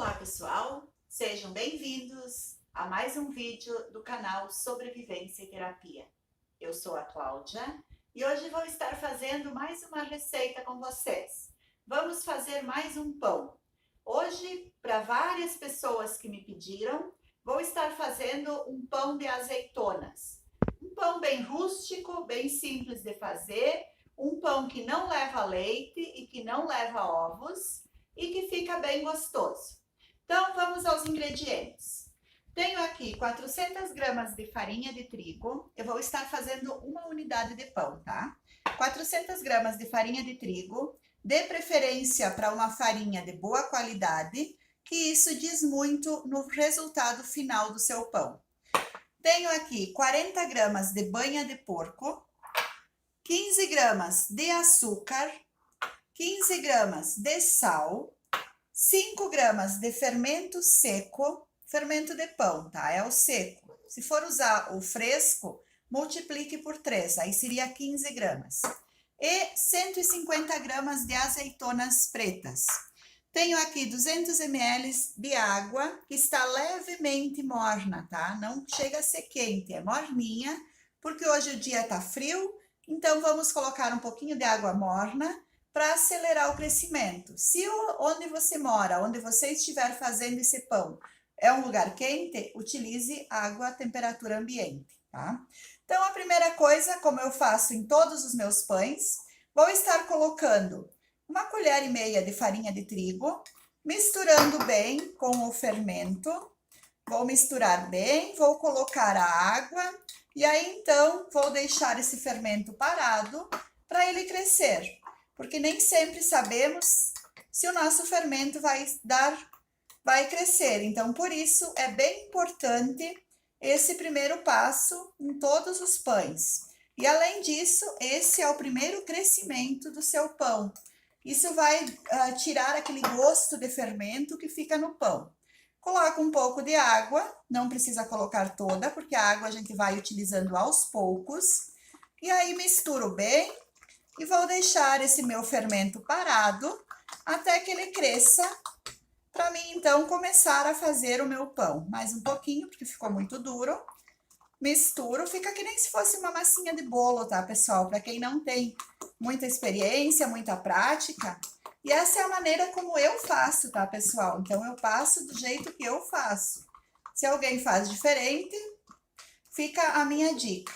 Olá pessoal, sejam bem-vindos a mais um vídeo do canal Sobrevivência e Terapia. Eu sou a Cláudia e hoje vou estar fazendo mais uma receita com vocês. Vamos fazer mais um pão. Hoje, para várias pessoas que me pediram, vou estar fazendo um pão de azeitonas. Um pão bem rústico, bem simples de fazer, um pão que não leva leite e que não leva ovos e que fica bem gostoso. Então, vamos aos ingredientes. Tenho aqui 400 gramas de farinha de trigo. Eu vou estar fazendo uma unidade de pão, tá? 400 gramas de farinha de trigo, de preferência para uma farinha de boa qualidade, que isso diz muito no resultado final do seu pão. Tenho aqui 40 gramas de banha de porco, 15 gramas de açúcar, 15 gramas de sal, 5 gramas de fermento seco, fermento de pão, tá? É o seco. Se for usar o fresco, multiplique por 3, aí seria 15 gramas. E 150 gramas de azeitonas pretas. Tenho aqui 200 ml de água, que está levemente morna, tá? Não chega a ser quente, é morninha, porque hoje o dia tá frio, então vamos colocar um pouquinho de água morna para acelerar o crescimento. Se onde você mora, onde você estiver fazendo esse pão, é um lugar quente, utilize água a temperatura ambiente, tá? Então, a primeira coisa, como eu faço em todos os meus pães, vou estar colocando 1,5 colher de farinha de trigo, misturando bem com o fermento. Vou misturar bem, vou colocar a água e aí então vou deixar esse fermento parado para ele crescer. Porque nem sempre sabemos se o nosso fermento vai crescer. Então, por isso, é bem importante esse primeiro passo em todos os pães. E, além disso, esse é o primeiro crescimento do seu pão. Isso vai tirar aquele gosto de fermento que fica no pão. Coloca um pouco de água, não precisa colocar toda, porque a água a gente vai utilizando aos poucos. E aí, misturo bem. E vou deixar esse meu fermento parado até que ele cresça, para mim então começar a fazer o meu pão. Mais um pouquinho, porque ficou muito duro. Misturo, fica que nem se fosse uma massinha de bolo, tá, pessoal? Para quem não tem muita experiência, muita prática. E essa é a maneira como eu faço, tá, pessoal? Então, eu passo do jeito que eu faço. Se alguém faz diferente, fica a minha dica.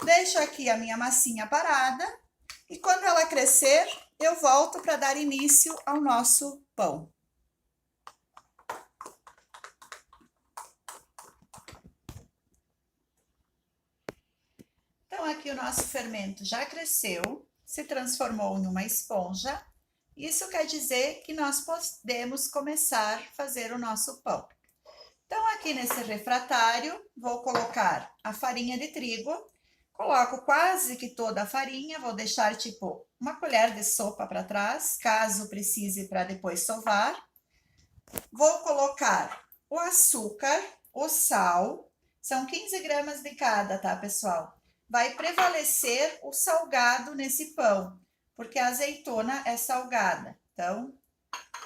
Deixo aqui a minha massinha parada e quando ela crescer, eu volto para dar início ao nosso pão. Então, aqui o nosso fermento já cresceu, se transformou em uma esponja. Isso quer dizer que nós podemos começar a fazer o nosso pão. Então, aqui nesse refratário, vou colocar a farinha de trigo. Coloco quase que toda a farinha, vou deixar tipo 1 colher de sopa para trás, caso precise para depois sovar. Vou colocar o açúcar, o sal, são 15 gramas de cada, tá, pessoal? Vai prevalecer o salgado nesse pão, porque a azeitona é salgada. Então,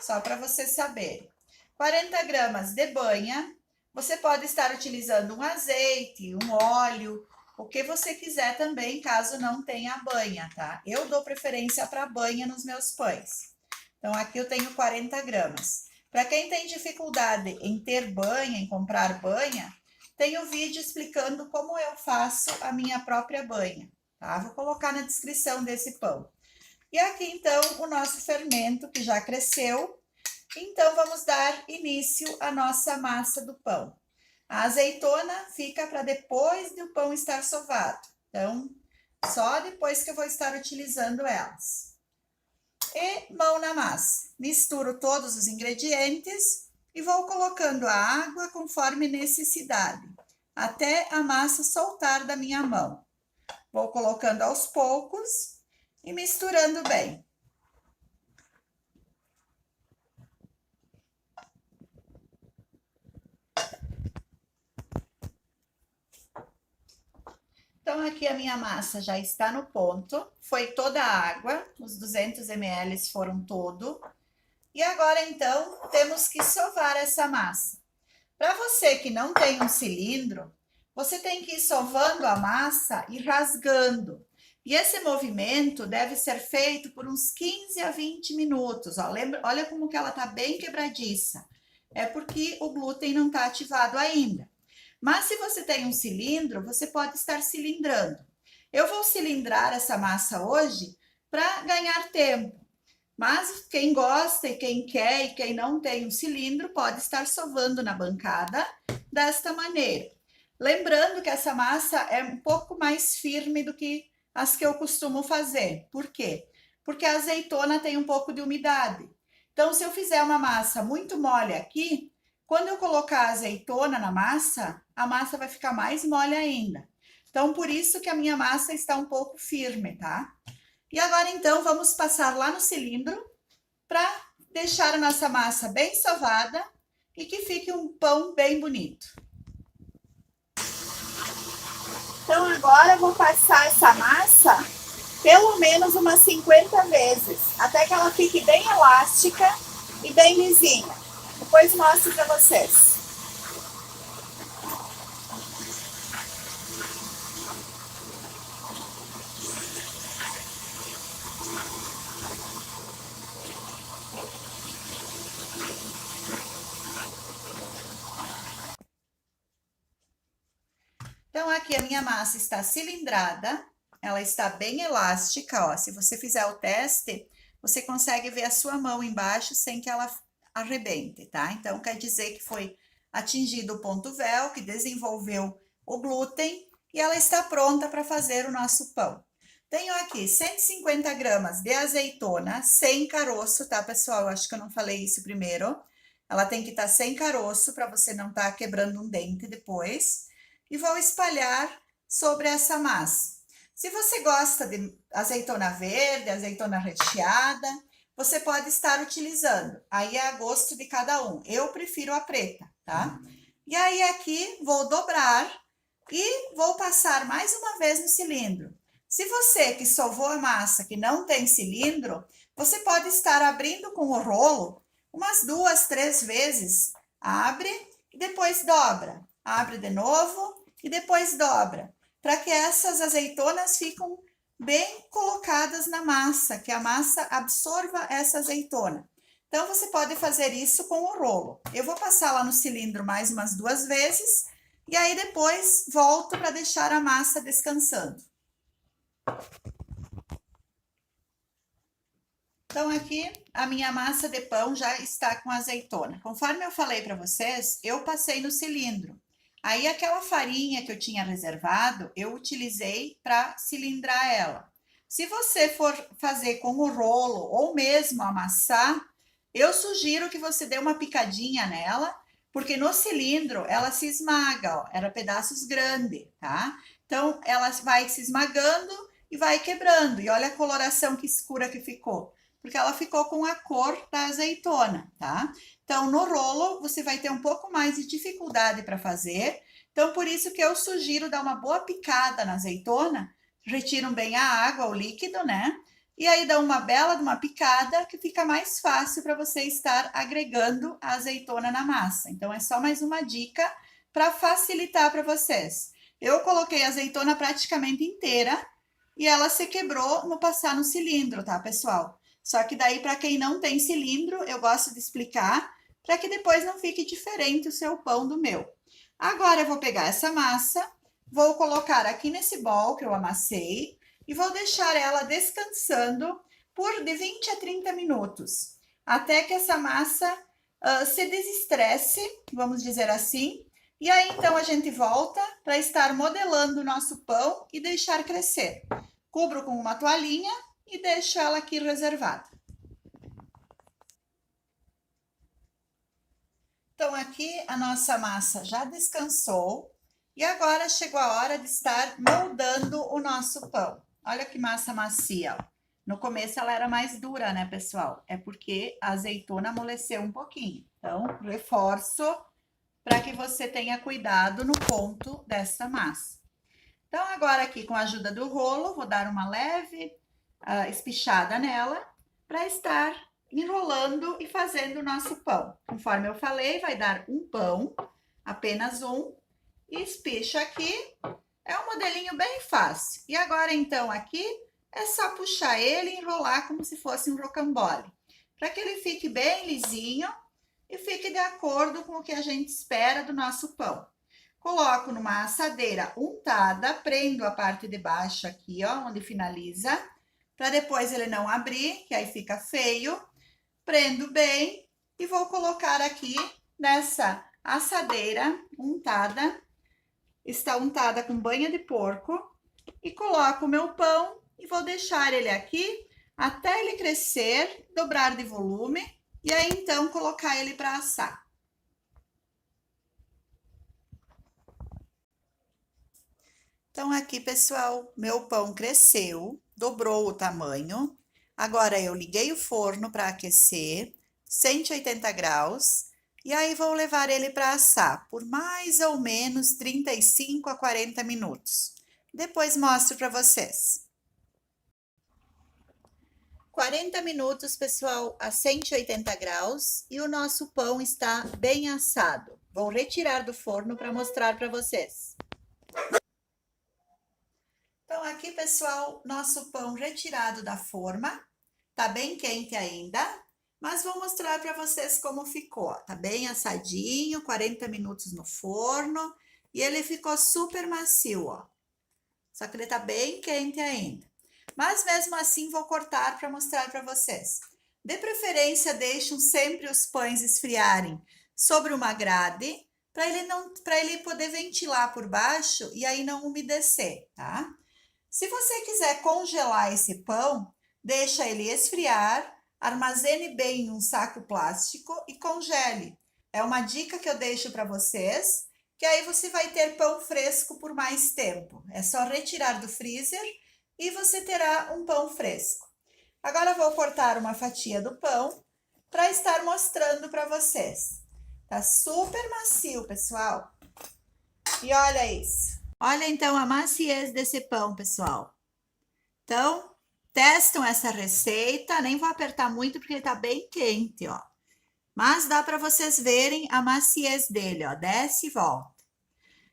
só para vocês saberem. 40 gramas de banha, você pode estar utilizando um azeite, um óleo, o que você quiser também, caso não tenha banha, tá? Eu dou preferência para banha nos meus pães. Então, aqui eu tenho 40 gramas. Para quem tem dificuldade em ter banha, em comprar banha, tem um vídeo explicando como eu faço a minha própria banha, tá? Vou colocar na descrição desse pão. E aqui, então, o nosso fermento, que já cresceu. Então, vamos dar início à nossa massa do pão. A azeitona fica para depois do pão estar sovado. Então, só depois que eu vou estar utilizando elas. E mão na massa. Misturo todos os ingredientes e vou colocando a água conforme necessidade, até a massa soltar da minha mão. Vou colocando aos poucos e misturando bem. Então, aqui a minha massa já está no ponto, foi toda a água, os 200 ml foram todo. E agora, então, temos que sovar essa massa. Para você que não tem um cilindro, você tem que ir sovando a massa e rasgando. E esse movimento deve ser feito por uns 15 a 20 minutos. Ó. Olha como que ela está bem quebradiça. É porque o glúten não está ativado ainda. Mas se você tem um cilindro, você pode estar cilindrando. Eu vou cilindrar essa massa hoje para ganhar tempo. Mas quem gosta e quem quer e quem não tem um cilindro pode estar sovando na bancada desta maneira. Lembrando que essa massa é um pouco mais firme do que as que eu costumo fazer. Por quê? Porque a azeitona tem um pouco de umidade. Então, se eu fizer uma massa muito mole aqui, quando eu colocar a azeitona na massa, a massa vai ficar mais mole ainda. Então, por isso que a minha massa está um pouco firme, tá? E agora, então, vamos passar lá no cilindro para deixar a nossa massa bem sovada e que fique um pão bem bonito. Então, agora eu vou passar essa massa pelo menos umas 50 vezes, até que ela fique bem elástica e bem lisinha. Depois mostro para vocês. Então, aqui a minha massa está cilindrada, ela está bem elástica, ó. Se você fizer o teste, você consegue ver a sua mão embaixo sem que ela arrebente, tá? Então, quer dizer que foi atingido o ponto véu, que desenvolveu o glúten, e ela está pronta para fazer o nosso pão. Tenho aqui 150 gramas de azeitona sem caroço, tá, pessoal? Eu acho que eu não falei isso primeiro. Ela tem que estar sem caroço para você não estar quebrando um dente depois. E vou espalhar sobre essa massa. Se você gosta de azeitona verde, azeitona recheada, você pode estar utilizando. Aí é a gosto de cada um. Eu prefiro a preta, tá? E aí aqui vou dobrar e vou passar mais uma vez no cilindro. Se você que sovou a massa, que não tem cilindro, você pode estar abrindo com o rolo umas 2, 3 vezes. Abre e depois dobra. Abre de novo e depois dobra, para que essas azeitonas fiquem bem colocadas na massa, que a massa absorva essa azeitona. Então, você pode fazer isso com o rolo. Eu vou passar lá no cilindro mais umas 2 vezes, e aí depois volto para deixar a massa descansando. Então, aqui a minha massa de pão já está com azeitona. Conforme eu falei para vocês, eu passei no cilindro. Aí, aquela farinha que eu tinha reservado, eu utilizei para cilindrar ela. Se você for fazer com o rolo ou mesmo amassar, eu sugiro que você dê uma picadinha nela, porque no cilindro ela se esmaga, ó, era pedaços grandes, tá? Então, ela vai se esmagando e vai quebrando. E olha a coloração que escura que ficou, porque ela ficou com a cor da azeitona, tá? Então, no rolo, você vai ter um pouco mais de dificuldade para fazer. Então, por isso que eu sugiro dar uma boa picada na azeitona, retiram bem a água, o líquido, né? E aí dá uma bela de uma picada que fica mais fácil para você estar agregando a azeitona na massa. Então, é só mais uma dica para facilitar para vocês. Eu coloquei a azeitona praticamente inteira e ela se quebrou no passar no cilindro, tá, pessoal? Só que daí, para quem não tem cilindro, eu gosto de explicar para que depois não fique diferente o seu pão do meu. Agora, eu vou pegar essa massa, vou colocar aqui nesse bol que eu amassei e vou deixar ela descansando por de 20 a 30 minutos, até que essa massa se desestresse, vamos dizer assim. E aí, então, a gente volta para estar modelando o nosso pão e deixar crescer. Cubro com uma toalhinha e deixo ela aqui reservada. Então, aqui a nossa massa já descansou e agora chegou a hora de estar moldando o nosso pão. Olha que massa macia, ó. No começo ela era mais dura, né, pessoal? É porque a azeitona amoleceu um pouquinho. Então, reforço para que você tenha cuidado no ponto dessa massa. Então, agora aqui com a ajuda do rolo, vou dar uma leve espichada nela para estar enrolando e fazendo o nosso pão. Conforme eu falei, vai dar um pão, apenas um, e espicha aqui. É um modelinho bem fácil. E agora, então, aqui é só puxar ele e enrolar como se fosse um rocambole, para que ele fique bem lisinho e fique de acordo com o que a gente espera do nosso pão. Coloco numa assadeira untada, prendo a parte de baixo aqui, ó, onde finaliza, para depois ele não abrir, que aí fica feio. Prendo bem e vou colocar aqui nessa assadeira untada. Está untada com banha de porco. E coloco o meu pão e vou deixar ele aqui até ele crescer, dobrar de volume. E aí, então, colocar ele para assar. Então, aqui, pessoal, meu pão cresceu, dobrou o tamanho. Agora, eu liguei o forno para aquecer, 180 graus. E aí, vou levar ele para assar por mais ou menos 35 a 40 minutos. Depois, mostro para vocês. 40 minutos, pessoal, a 180 graus. E o nosso pão está bem assado. Vou retirar do forno para mostrar para vocês. Então, aqui, pessoal, nosso pão retirado da forma. Tá bem quente ainda, mas vou mostrar para vocês como ficou. Tá bem assadinho, 40 minutos no forno, e ele ficou super macio, ó. Só que ele tá bem quente ainda. Mas mesmo assim, vou cortar para mostrar para vocês. De preferência, deixem sempre os pães esfriarem sobre uma grade, para ele poder ventilar por baixo e aí não umedecer, tá? Se você quiser congelar esse pão, deixa ele esfriar, armazene bem em um saco plástico e congele. É uma dica que eu deixo para vocês, que aí você vai ter pão fresco por mais tempo. É só retirar do freezer e você terá um pão fresco. Agora vou cortar uma fatia do pão para estar mostrando para vocês. Tá super macio, pessoal. E olha isso. Olha então a maciez desse pão, pessoal. Então, testam essa receita, nem vou apertar muito porque ele tá bem quente, ó. Mas dá para vocês verem a maciez dele, ó, desce e volta.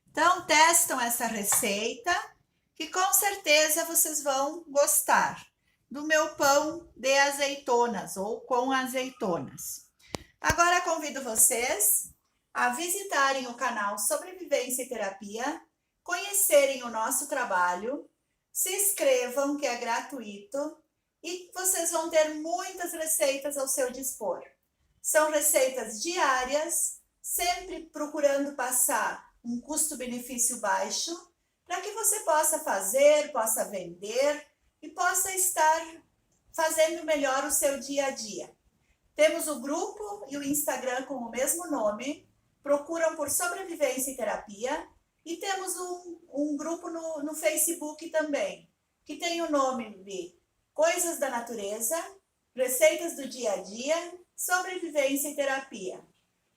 Então, testam essa receita, que com certeza vocês vão gostar do meu pão de azeitonas ou com azeitonas. Agora convido vocês a visitarem o canal Sobrevivência e Terapia, conhecerem o nosso trabalho, se inscrevam, que é gratuito, e vocês vão ter muitas receitas ao seu dispor. São receitas diárias, sempre procurando passar um custo-benefício baixo, para que você possa fazer, possa vender e possa estar fazendo melhor o seu dia a dia. Temos o grupo e o Instagram com o mesmo nome, procuram por Sobrevivência e Terapia, e temos um grupo no Facebook também, que tem o nome de Coisas da Natureza, Receitas do Dia a Dia, Sobrevivência e Terapia.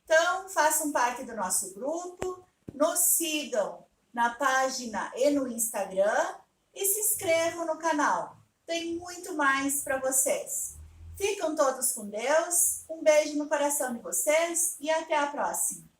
Então, façam parte do nosso grupo, nos sigam na página e no Instagram e se inscrevam no canal. Tem muito mais para vocês. Ficam todos com Deus, um beijo no coração de vocês e até a próxima.